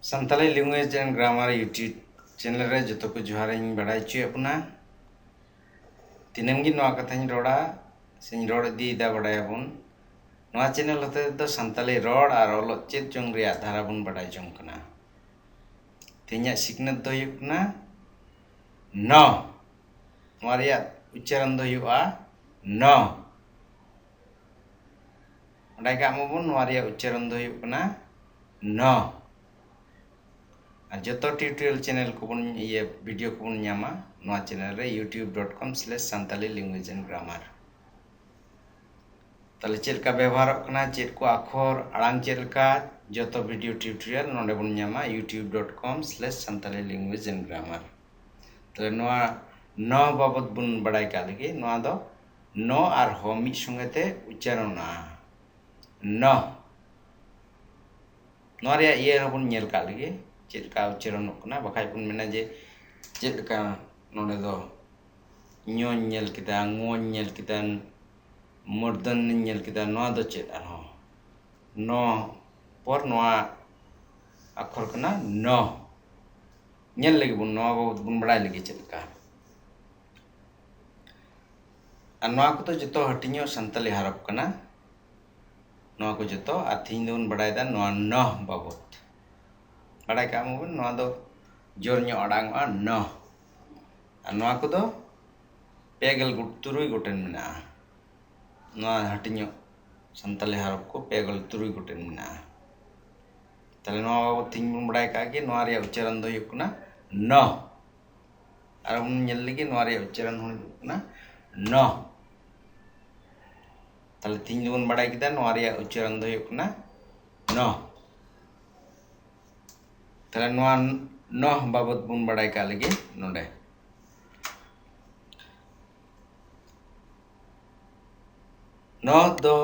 Santali Language and Grammar YouTube channel re joto ko johar ᱤᱧ ᱵᱟᱲᱟᱭ ᱦᱚᱪᱚᱭᱮᱫ ᱵᱚᱱᱟ ᱫᱤᱱᱟᱹᱢ ᱜᱮ ᱱᱚᱣᱟ ᱠᱟᱛᱷᱟᱧ ᱨᱚᱲᱟ ᱥᱮᱧ ᱨᱚᱲ ᱤᱫᱤᱭᱮᱫᱟ ᱵᱟᱲᱟᱭᱟᱵᱚᱱ ᱱᱚᱣᱟ ᱪᱮᱱᱮᱞ ᱦᱚᱛᱮ ᱛᱮᱫᱚ ᱥᱟᱱᱛᱟᱞᱤ ᱨᱚᱲ ᱟᱨ ᱚᱞᱚᱜ ᱪᱮᱫ ᱡᱚᱝ ᱨᱮᱭᱟᱜ ᱫᱷᱟᱨᱟ ᱵᱚᱱ ᱵᱟᱲᱟᱭ ᱡᱚᱝ ᱠᱟᱱᱟ ᱛᱮᱦᱮᱧᱟᱜ ᱥᱤᱠᱷᱱᱟᱹᱛ ᱫᱚ ᱦᱩᱭᱩᱜ ᱠᱟᱱᱟ ᱱᱚ ᱱᱚᱣᱟ ᱨᱮᱭᱟᱜ ᱩᱪᱪᱟᱨᱚᱱ ᱫᱚ ᱦᱩᱭᱩᱜᱼᱟ ᱱᱚ ᱵᱟᱰᱟᱭ ᱠᱟᱜ ᱢᱟᱵᱚᱱ ᱱᱚᱣᱟ ᱨᱮᱭᱟᱜ ᱩᱪᱪᱟᱨᱚᱱ ᱫᱚ ᱦᱩᱭᱩᱜ ᱠᱟᱱᱟ ᱱᱚ আর যত টিউটোরিয়াল চ্যানেল কোবন ভিডিও কোবন ᱧᱟᱢᱟ ᱱᱚᱣᱟ ᱪᱮᱱᱮᱞ ᱨᱮ youtube.com/santali language and grammar তাহলে চᱮᱫ ᱞᱮᱠᱟ ব্যবহারᱚᱜ ᱠᱟᱱᱟ ᱪᱮᱫ ᱠᱚ ᱟᱠᱷᱚᱨ ᱟᱲᱟᱝ ᱪᱮᱫ ᱞᱮᱠᱟ যত ভিডিও টিউটোরিয়াল ᱱᱚᱰᱮ ᱵᱚᱱ ᱧᱟᱢᱟ youtube.com/santali language and grammar তাহলে ᱱᱚᱣᱟ ᱱᱚ ᱵᱟᱵᱚᱫ ᱵᱚᱱ ᱵᱟᱲᱟᱭ ᱠᱟᱜ ᱞᱮᱜᱮ ᱱᱚᱣᱟ ᱫᱚ ᱱᱚ ᱟᱨ ᱦᱚ ᱢᱤᱫ ᱥᱚᱸᱜᱮ ᱛᱮ ᱩচ্চারণᱟ ᱱᱚ ᱱᱚᱣᱟ ᱨᱮᱭᱟᱜ ᱤᱭᱟᱹ ᱦᱚᱸᱵᱚᱱ ᱧᱮᱞ ᱠᱟᱜ ᱞᱮᱜᱮ ᱪᱮᱫ ᱞᱮᱠᱟ ᱩচ্চারণᱚᱜ ᱠᱟᱱᱟ ᱵᱟᱠᱷᱟᱡ ᱵᱚᱱ ᱢᱮᱱᱟ ᱡᱮ ᱪᱮᱫ ᱞᱮᱠᱟ ᱱᱚᱰᱮ ᱫᱚ ᱧᱚᱧ ᱧᱮᱞ ᱠᱮᱫᱟ ngᱚᱧ ᱧᱮल ᱠᱮᱫᱟ মূর্ধন্য ᱧᱮᱞ ᱠᱮᱫᱟ ᱱᱚᱣᱟ ᱫᱚ ᱪᱮᱫ ᱟᱨᱦᱚᱸ ᱱᱚ ᱯᱚᱨ ᱱᱚᱣᱟ ᱟᱠᱷᱚᱨ ᱠᱟᱱᱟ ᱱᱚ ᱧᱮᱞ ᱞᱮᱜᱮ ᱵᱚᱱ ᱱᱚᱣᱟ ᱵᱟᱵᱚᱫ ᱵᱚᱱ ᱵᱟᱲᱟᱭ ᱞᱮᱜᱮ ᱪᱮᱫ ᱞᱮᱠᱟ ᱟᱨ ᱱᱚᱣᱟ ᱠᱚᱫᱚ ᱡᱚᱛᱚ ᱦᱟᱹᱴᱤᱧᱚᱜ ᱥᱟᱱᱛᱟᱞᱤ ᱦᱚᱨᱚᱯ ᱠᱟᱱᱟ ᱱᱚᱣᱟ ᱠᱚ ᱡᱚᱛᱚ ᱟᱨ ᱛᱤᱦᱤᱧ ᱫᱚᱵᱚᱱ ᱵᱟᱲᱟᱭᱫᱟ ᱱᱚᱣᱟ ᱱᱚ ᱵᱟᱵᱚᱫ ᱵᱟᱲᱟᱭ ᱠᱟᱜ ᱢᱟᱵᱚᱱ ᱱᱚᱣᱟ ᱫᱚ ᱡᱳᱨ ᱧᱚᱜ ᱟᱲᱟᱝᱚᱜᱼᱟ ᱱᱚ ᱟᱨ ᱱᱚᱣᱟ ᱠᱚᱫᱚ 3 ᱜᱚᱴᱮᱱ ᱢᱮᱱᱟᱜᱼᱟ ᱱᱚᱣᱟ ᱦᱟᱹᱴᱤᱧᱚᱜ ᱥᱟᱱᱛᱟᱞᱤ ᱦᱚᱨᱚᱯ ᱠᱚ 3 ᱜᱚᱴᱮᱱ ᱢᱮᱱᱟᱜᱼᱟ তাহলে নয় বাবদ তিন বন বড়াই কাগে নয় রে উচ্চারণ দ হুᱭᱩᱜ ᱠᱟᱱᱟ ন আর বন ñᱮল ᱞᱮᱜᱮ নয় রে উচ্চারণ হুᱭᱩᱜ ᱠᱟᱱᱟ ন তাহলে তিন বন বড়াই কেদা নয় রে উচ্চারণ দ হুᱭᱩᱜ ᱠᱟᱱᱟ ন তাহলে নয় ন বাবদ বন বড়াই কা লেগে নডে ন ᱫᱚ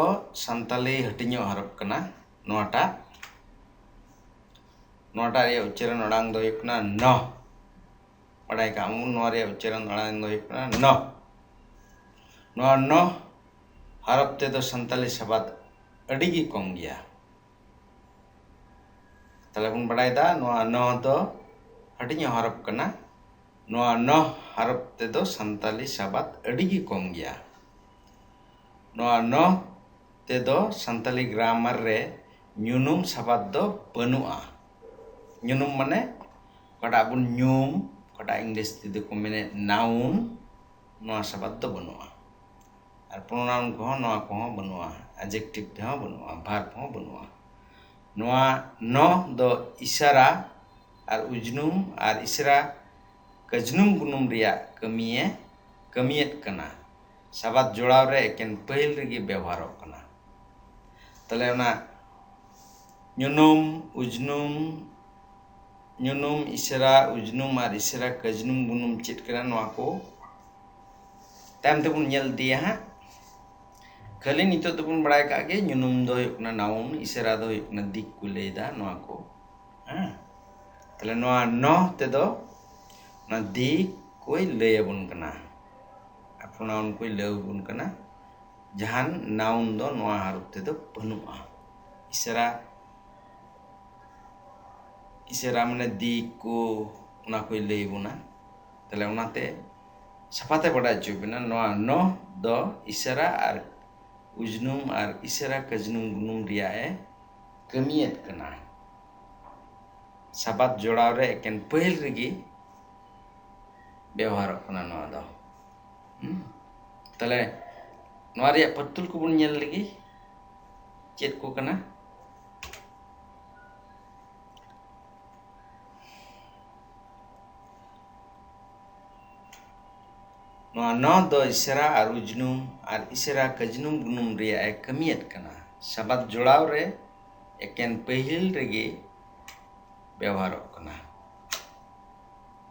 ᱥᱟᱱᱛᱟᱞᱤ ᱦᱟᱹᱴᱤᱧᱚᱜ ᱦᱚᱨᱚᱯ ᱠᱟᱱᱟ ᱱᱚᱣᱟᱴᱟᱜ ᱱᱚᱣᱟᱴᱟᱜ ᱨᱮᱭᱟᱜ ᱩচ্চারণ ᱟᱲᱟᱝ ᱫᱚ ᱦᱩᱭᱩᱜ ᱠᱟᱱᱟ ᱱ ᱵᱟᱰᱟᱭ ᱠᱟᱜ ᱢᱚᱱ ᱱᱚᱣᱟ ᱨᱮᱭᱟᱜ ᱩচ্চারণ ᱟᱲᱟᱝ ᱫᱚ ᱦᱩᱭᱩᱜ ᱠᱟᱱᱟ ᱱ ᱱᱚᱣᱟ ᱱ ᱦᱚᱨᱚᱯ ᱛᱮᱫᱚ ᱥᱟᱱᱛᱟᱞᱤ ᱥᱟᱵᱟᱫ ᱟᱹᱰᱤ ᱜᱮ ᱠᱚᱢ ᱜᱮᱭᱟ তাহলে বন বাড়াইদা ᱱᱚᱣᱟ ᱱ ᱫᱚ ᱦᱟᱹᱴᱤᱧᱚᱜ ᱦᱚᱨᱚᱯ ᱠᱟᱱᱟ ᱱᱚᱣᱟ ᱱ ᱦᱚᱨᱚᱯ ᱛᱮᱫᱚ ᱥᱟᱱᱛᱟᱞᱤ ᱥᱟᱵᱟᱫ ᱟᱹᱰᱤ ᱜᱮ ᱠᱚᱢ ᱜᱮᱭᱟ ᱱᱚᱣᱟ ᱱ ᱛᱮᱫᱚ ᱥᱟᱱᱛᱟᱞᱤ ᱜᱨᱟᱢᱟᱨ ᱨᱮ ᱧᱩᱱᱩᱢ ᱥᱟᱵᱟᱫ ᱫᱚ ᱵᱟᱹᱱᱩᱜᱼᱟ ᱧᱩᱱᱩᱢ ᱢᱟᱱᱮ ᱚᱠᱟᱴᱟᱜ ᱵᱚᱱ ᱧᱩᱢᱚᱠᱟᱴᱟᱜ ᱤᱝᱞᱤশ ᱛᱮᱫᱚ ᱠᱚ ᱢᱮᱱᱮ নাউন ᱱᱚᱣᱟ ᱥᱟᱵᱟᱫ ᱫᱚ ᱵᱟᱹᱱᱩᱜᱼᱟ আর প্রোনাউন কহᱚᱸ ᱱᱚᱣᱟ কহᱚᱸ ᱵᱟᱹᱱᱩᱜᱼᱟ অ্যাডজেক্টিভ তেহᱚᱸ ᱵᱟᱹᱱᱩᱜᱼᱟ ভার্ব হᱚᱸ ᱵᱟᱹᱱᱩᱜᱼᱟ ᱱᱚᱣᱟ ᱱ ᱫᱚ ইশারা আর উজনুম আর ইশারা কাজনুম গুনুম ᱨᱮᱭᱟᱜ ᱠᱟᱹᱢᱤᱭᱮᱫ ᱠᱟᱱᱟ ᱥᱟᱵᱟᱫ ᱡᱚᱲᱟᱣ ᱨᱮ ᱮᱠᱮᱱ ᱯᱟᱹᱦᱤᱞ ᱨᱮᱜᱮ ᱵᱮᱣᱦᱟᱨᱚᱜ ᱠᱟᱱᱟ তাহলে ᱚᱱᱟ ᱧᱩᱱᱩᱢ ইশারা উজনুম আর ইশারা কাজনুম গুনুম ᱪᱮᱫ ᱠᱟᱱᱟ ᱱᱚᱣᱟ ᱠᱚ ᱛᱟᱭᱚᱢ ᱛᱮᱵᱚᱱ ᱧᱮᱞ ᱤᱫᱤᱭᱟ ᱦᱟᱸᱜ ᱠᱷᱟᱹᱞᱤ ᱱᱤᱛᱚᱜ ᱫᱚᱵᱚᱱ ᱵᱟᱲᱟᱭ ᱠᱟᱜ ᱜᱮ ᱧᱩᱱᱩᱢ ᱫᱚ ᱦᱩᱭᱩᱜ ᱠᱟᱱᱟ নাউন ইশারা ᱫᱚ ᱦᱩᱭᱩᱜ ᱠᱟᱱᱟ ᱫᱤᱠ ᱠᱚ ᱞᱟᱹᱭᱫᱟ ᱱᱚᱣᱟ ᱠᱚ ᱦᱮᱸ তাহলে ᱱᱚᱣᱟ ᱱ ᱛᱮᱫᱚ ᱚᱱᱟ ᱫᱤᱠ ᱠᱚᱭ ᱞᱟᱹᱭ ᱟᱵᱚᱱ ᱠᱟᱱᱟ ᱟᱨ ᱯᱨᱚᱱᱟউᱱ ᱠᱚᱭ ᱞᱟᱹᱭ ᱟᱵᱚᱱ ᱠᱟᱱᱟ ᱡᱟᱦᱟᱱ নাউন ᱫᱚ ᱱᱚᱣᱟ ᱦᱚᱨᱚᱯ ᱛᱮᱫᱚ ᱵᱟᱹᱱᱩᱜᱼᱟ ইশারা মানে দিক কো ᱚᱱᱟ ᱠᱚᱭ ᱞᱟᱹᱭ ᱵᱚᱱᱟ তাহলে ᱚᱱᱟᱛᱮ ᱥᱟᱯᱷᱟᱛᱮ ᱵᱟᱰᱟᱭ ᱦᱚᱪᱚ ᱵᱮᱱᱟ ᱱᱚᱣᱟ ᱱ ᱫᱚ ইশারা আর উজনুম আর ইশারা কাজনুম গুনুম ᱨᱮᱭᱟᱜ ᱮ ᱠᱟᱹᱢᱤᱭᱮᱫ ᱠᱟᱱᱟ ᱥᱟᱵᱟᱫ ᱡᱚᱲᱟᱣ ᱨᱮ ᱮᱠᱮᱱ ᱯᱟᱹᱦᱤᱞ ᱨᱮᱜᱮ ᱵᱮᱣᱦᱟᱨᱚᱜ ᱠᱟᱱᱟ ᱱᱚᱣᱟ ᱫᱚ তাহলে ᱱᱚᱣᱟ ᱨᱮᱭᱟᱜ ᱯᱟᱹᱛᱩᱞ ᱠᱚᱵᱚᱱ ᱧᱮᱞ ᱞᱮᱜᱮ ᱪᱮᱫ ᱠᱚ ᱠᱟᱱᱟ ᱱᱚᱣᱟ ᱱ ᱫᱚ ইশারা আর উজনুম আর ইশারা কাজনুম গুনুম ᱨᱮᱭᱟᱜ ᱮ ᱠᱟᱹᱢᱤᱭᱮᱫ ᱠᱟᱱᱟ ᱥᱟᱵᱟᱫ ᱡᱚᱲᱟᱣ ᱨᱮ ᱮᱠᱮᱱ ᱯᱟᱹᱦᱤᱞ ᱨᱮᱜᱮ ᱵᱮᱣᱦᱟᱨᱚᱜ ᱠᱟᱱᱟ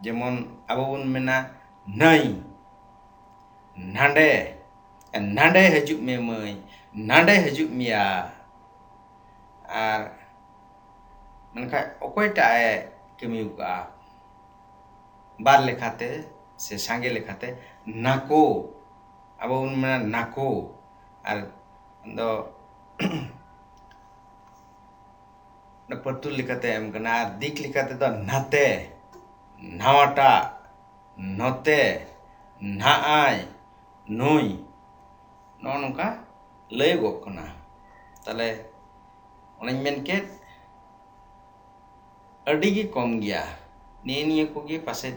ᱡᱮᱢᱚᱱ ᱟᱵᱚ ᱵᱚᱱ ᱢᱮᱱᱟ ᱱᱟᱹᱭ ᱱᱟᱸᱰᱮ ᱦᱤᱡᱩᱜ ᱢᱮ ᱢᱟᱹᱭ ᱱᱟᱸᱰᱮ ᱦᱤᱡᱩᱜ ᱢᱮᱭᱟ ᱟᱨ ᱢᱮᱱᱠᱷᱟᱱ ᱚᱠᱚᱭᱴᱟᱜ ᱮ ᱠᱟᱹᱢᱤ ᱠᱟᱜᱼᱟ ᱵᱟᱨ ᱞᱮᱠᱷᱟᱛᱮ ᱥᱮ ᱥᱟᱸᱜᱮ ᱞᱮᱠᱷᱟᱛᱮ ᱱᱟᱠᱳ ᱟᱵᱚ ᱵᱚᱱ ᱢᱮᱱᱟ ᱱᱟᱠᱳ ᱟᱨ ᱫᱚ patul likate em kana ar dik likate do nate nawata note naai nui no nongka lay gok kana tale onañ men ked adi gi kom gya niya ko gi paset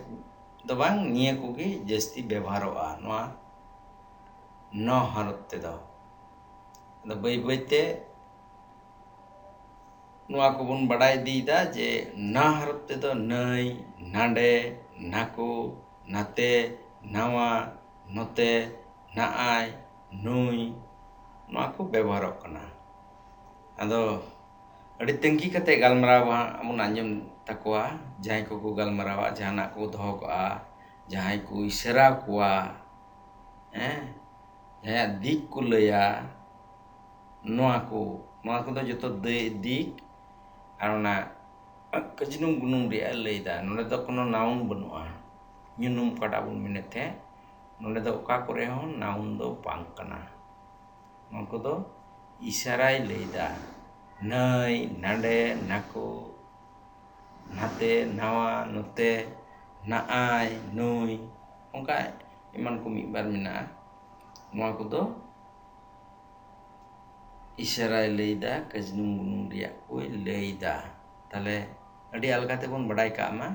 do bang niya ko gi jasti ବ୍ୟବহারoa noa no harap te do ado bai bai te noa ko bun badai di da je na harap te do nai nande naku nate nawa note naai nui noa ko ବ୍ୟବহারok kana ado adi tengki kate galmaraw amun anjum takwa jahay ko galmarawa jahana ko doho koa jahay ko isera kuwa jahay dik ko laya noa ko do joto dik ar ona kajinung gunung dia lay da nonde do kono naun banua nyunum kada bun minute nonde do oka kore hon naun do bang kana nonko do isarai lay da nai nande naku nate nawa note naai nui ongka iman ko mibar mina noa ko do isarai lay da kajinung gunung dia ko lay da tale adi alga te bon badai ka ma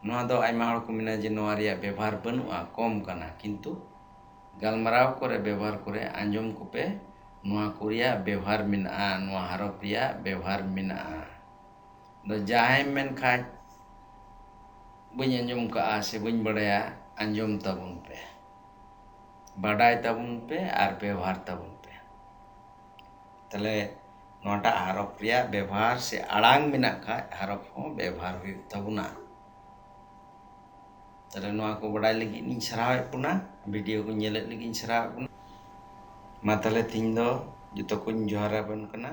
noa do aima hor ko mina je noa ria ବ୍ୟବহার banua kom kana kintu galmaraw kore ବ୍ୟବহার kore anjom ko pe noa korea ବ୍ୟବহার mina noa harap ria ବ୍ୟବহার mina do jahay men khai bañ anjom ka se bañ badaya anjom tabun pe badai tabun pe ar ବ୍ୟବহার tabun pe tale noata harap ria ବ୍ୟବহার se alang mina kha harap ho ବ୍ୟବহার huyuk tabuna tale noa ko badai lagi ning saraw puna video ko nyelet lagi saraw puna ma tale ting do juto ko johara ban kana